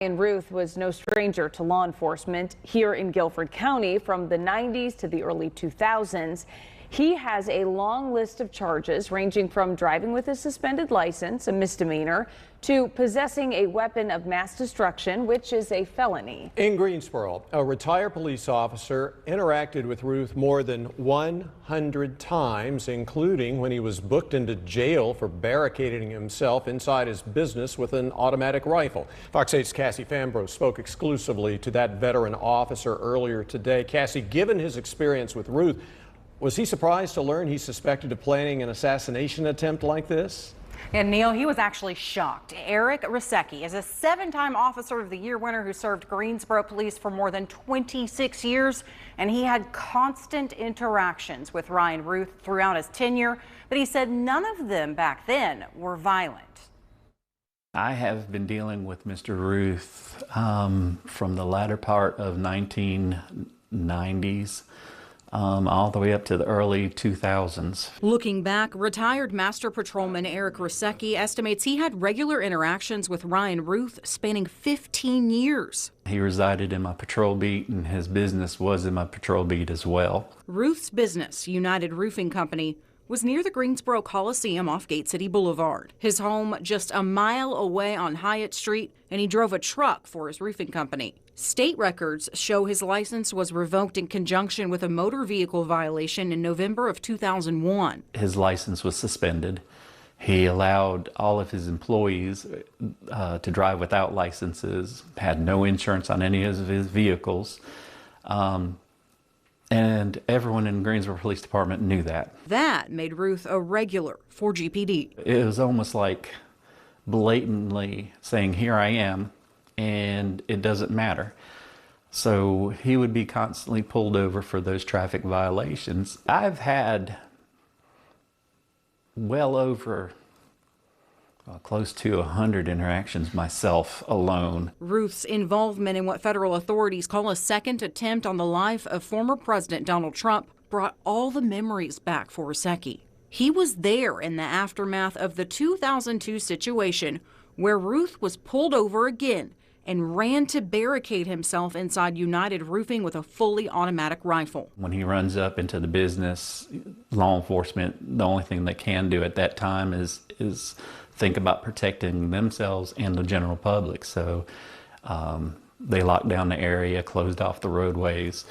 And Ruth was no stranger to law enforcement here in Guilford County from the 90s to the early 2000s. He has a long list of charges ranging from driving with a suspended license, a misdemeanor, to possessing a weapon of mass destruction, which is a felony. In Greensboro, a retired police officer interacted with Ruth more than 100 times, including when he was booked into jail for barricading himself inside his business with an automatic rifle. Fox 8's Cassie Fambro spoke exclusively to that veteran officer earlier today. Cassie, given his experience with Ruth, was he surprised to learn he's suspected of planning an assassination attempt like this? And Neil, he was actually shocked. Eric Rasecki is a 7-time Officer of the Year winner who served Greensboro Police for more than 26 years, and he had constant interactions with Ryan Ruth throughout his tenure, but he said none of them back then were violent. I have been dealing with Mr. Ruth from the latter part of 1990s. All the way up to the early 2000s. Looking back, retired Master Patrolman Eric Rasecki estimates he had regular interactions with Ryan Ruth spanning 15 years. He resided in my patrol beat, and his business was in my patrol beat as well. Ruth's business, United Roofing Company, was near the Greensboro Coliseum off Gate City Boulevard. His home just a mile away on Hyatt Street, and he drove a truck for his roofing company. State records show his license was revoked in conjunction with a motor vehicle violation in November of 2001. His license was suspended. He allowed all of his employees to drive without licenses, had no insurance on any of his vehicles. And everyone in Greensboro Police Department knew that. That made Ruth a regular for GPD. It was almost like blatantly saying, here I am, and it doesn't matter. So he would be constantly pulled over for those traffic violations. I've had well over close to 100 interactions myself alone. Ruth's involvement in what federal authorities call a second attempt on the life of former President Donald Trump brought all the memories back for Rasecki. He was there in the aftermath of the 2002 situation where Ruth was pulled over again and ran to barricade himself inside United Roofing with a fully automatic rifle. When he runs up into the business, law enforcement, the only thing they can do at that time is think about protecting themselves and the general public. So they locked down the area, closed off the roadways,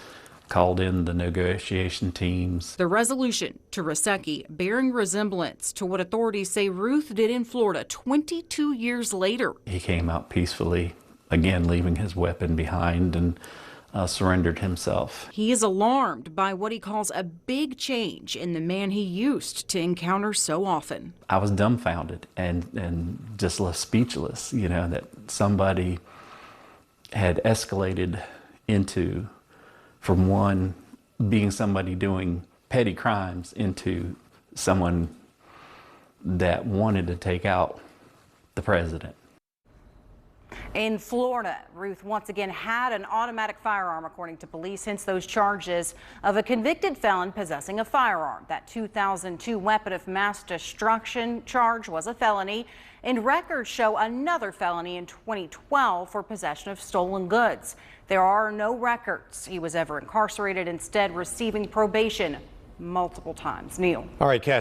called in the negotiation teams. The resolution to Rasecki bearing resemblance to what authorities say Ruth did in Florida 22 years later. He came out peacefully, again leaving his weapon behind, and surrendered himself. He is alarmed by what he calls a big change in the man he used to encounter so often. I was dumbfounded and just left speechless, you know, that somebody had escalated into, from one being somebody doing petty crimes, into someone that wanted to take out the president. In Florida, Ruth once again had an automatic firearm, according to police, hence those charges of a convicted felon possessing a firearm. That 2002 weapon of mass destruction charge was a felony, and records show another felony in 2012 for possession of stolen goods. There are no records he was ever incarcerated, instead receiving probation multiple times. Neil. All right, Cass.